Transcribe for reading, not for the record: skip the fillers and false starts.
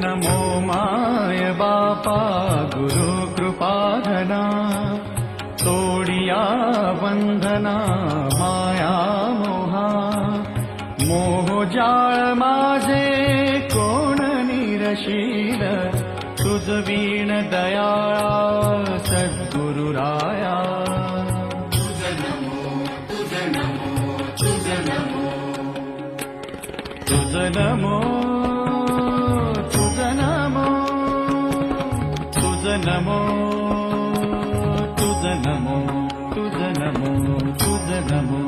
नमो माय बापा गुरु कृपाधना तोडिया वंदना माया मोहा मोह जाळ माझे कोण निरशील तुझ वीण दयाळा सद्गुरुराया तुझ नमो तुझ नमो तुझ नमो तुझ नमो तुझ नमो तुझ नमो तुझ नमो तुझ नमो तुझ नमो